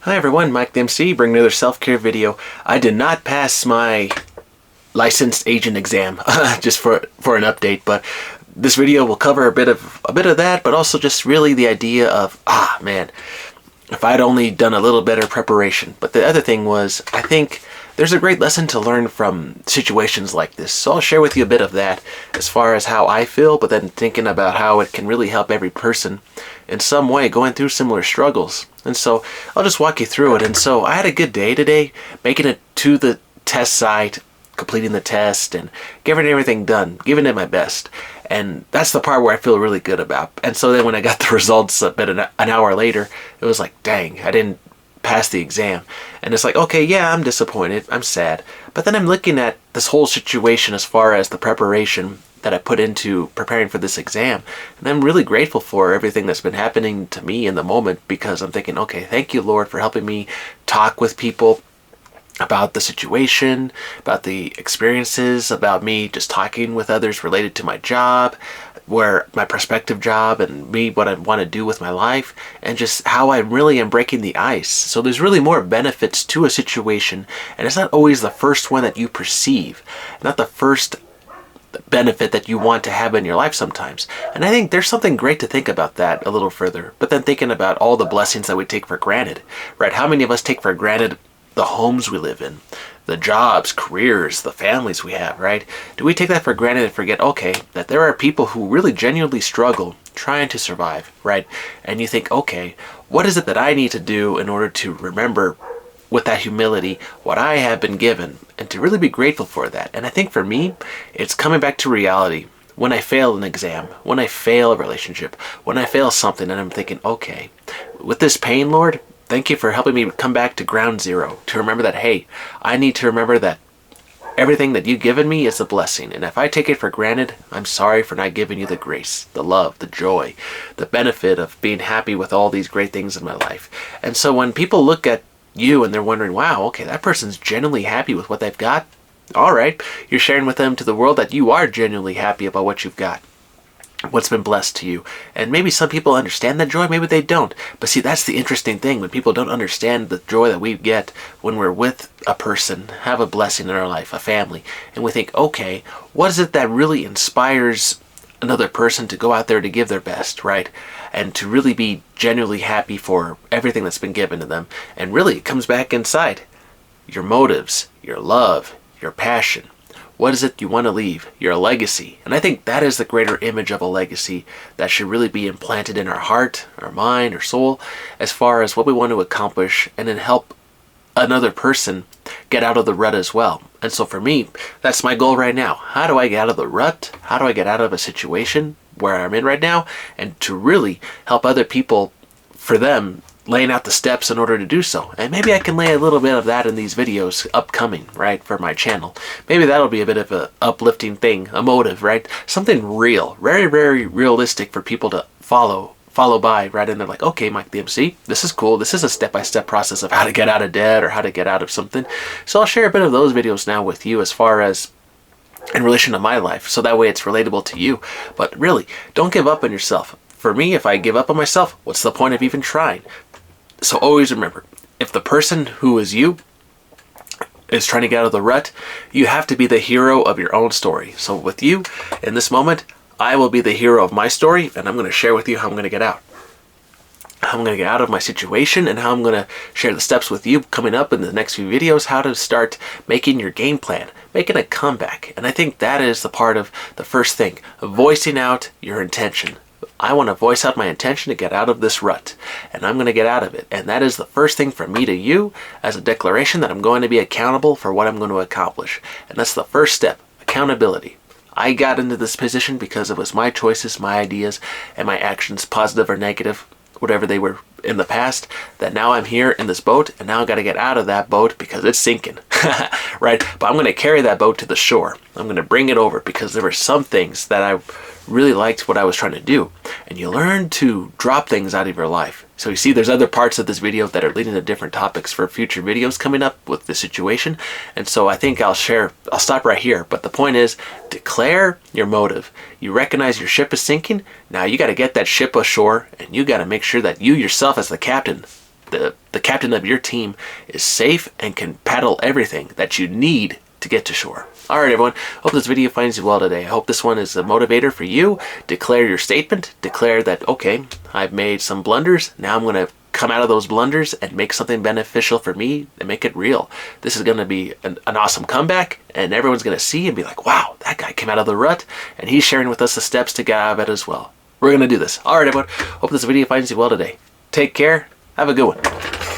Hi everyone, Mike the MC, bringing another self-care video. I did not pass my licensed agent exam, just for an update, but this video will cover a bit of that, but also just really the idea of, man, if I'd only done a little better preparation. But the other thing was, I think there's a great lesson to learn from situations like this. So I'll share with you a bit of that as far as how I feel, but then thinking about how it can really help every person in some way going through similar struggles. And so I'll just walk you through it. And so I had a good day today, making it to the test site, completing the test and getting everything done, giving it my best. And that's the part where I feel really good about. And so then when I got the results about an hour later, it was like, dang, I didn't pass the exam. And it's like, okay, yeah, I'm disappointed, I'm sad. But then I'm looking at this whole situation as far as the preparation that I put into preparing for this exam. And I'm really grateful for everything that's been happening to me in the moment, because I'm thinking, okay, thank you, Lord, for helping me talk with people about the situation, about the experiences, about me just talking with others related to my job, where my prospective job and me, what I want to do with my life, and just how I really am breaking the ice. So there's really more benefits to a situation, and it's not always the first one that you perceive, not the first benefit that you want to have in your life sometimes. And I think there's something great to think about that a little further, but then thinking about all the blessings that we take for granted, right? How many of us take for granted the homes we live in, the jobs, careers, the families we have, right? Do we take that for granted and forget, okay, that there are people who really genuinely struggle trying to survive, right? And you think, okay, what is it that I need to do in order to remember with that humility what I have been given, and to really be grateful for that? And I think for me, it's coming back to reality. When I fail an exam, when I fail a relationship, when I fail something, and I'm thinking, okay, with this pain, Lord, thank you for helping me come back to ground zero, to remember that, hey, I need to remember that everything that you've given me is a blessing. And if I take it for granted, I'm sorry for not giving you the grace, the love, the joy, the benefit of being happy with all these great things in my life. And so when people look at you and they're wondering, wow, okay, that person's genuinely happy with what they've got. All right, you're sharing with them to the world that you are genuinely happy about what you've got, what's been blessed to you. And maybe some people understand that joy, maybe they don't. But see, that's the interesting thing, when people don't understand the joy that we get when we're with a person, have a blessing in our life, a family, and we think, okay, what is it that really inspires another person to go out there to give their best, right? And to really be genuinely happy for everything that's been given to them. And really, it comes back inside. Your motives, your love, your passion. What is it you want to leave? Your legacy. And I think that is the greater image of a legacy that should really be implanted in our heart, our mind, our soul, as far as what we want to accomplish, and then help another person get out of the rut as well. And so for me, that's my goal right now. How do I get out of the rut? How do I get out of a situation where I'm in right now, and to really help other people, for them laying out the steps in order to do so? And maybe I can lay a little bit of that in these videos upcoming, right, for my channel. Maybe that'll be a bit of a uplifting thing, a motive, right? Something real, very, very realistic for people to follow by, right? And they're like, okay, Mike the MC, this is cool. This is a step-by-step process of how to get out of debt or how to get out of something. So I'll share a bit of those videos now with you as far as in relation to my life, so that way it's relatable to you. But really, don't give up on yourself. For me, if I give up on myself, what's the point of even trying? So always remember, if the person who is you is trying to get out of the rut, you have to be the hero of your own story. So with you, in this moment, I will be the hero of my story, and I'm going to share with you how I'm going to get out. How I'm going to get out of my situation, and how I'm going to share the steps with you coming up in the next few videos, how to start making your game plan, making a comeback. And I think that is the part of the first thing, voicing out your intention. I want to voice out my intention to get out of this rut, and I'm going to get out of it. And that is the first thing from me to you, as a declaration that I'm going to be accountable for what I'm going to accomplish. And that's the first step, accountability. I got into this position because it was my choices, my ideas, and my actions, positive or negative, whatever they were in the past, that now I'm here in this boat, and now I got to get out of that boat because it's sinking, right? But I'm going to carry that boat to the shore. I'm going to bring it over because there were some things that I really liked what I was trying to do. And you learn to drop things out of your life. So you see, there's other parts of this video that are leading to different topics for future videos coming up with the situation. And so I think I'll stop right here. But the point is, declare your motive. You recognize your ship is sinking. Now you got to get that ship ashore, and you got to make sure that you yourself as the captain the captain of your team is safe and can paddle everything that you need to get to shore. Alright everyone, hope this video finds you well today. I hope this one is a motivator for you. Declare your statement. Declare that, okay, I've made some blunders. Now I'm going to come out of those blunders and make something beneficial for me and make it real. This is going to be an awesome comeback, and everyone's going to see and be like, wow, that guy came out of the rut and he's sharing with us the steps to get out of it as well. We're going to do this. Alright everyone, hope this video finds you well today. Take care. Have a good one.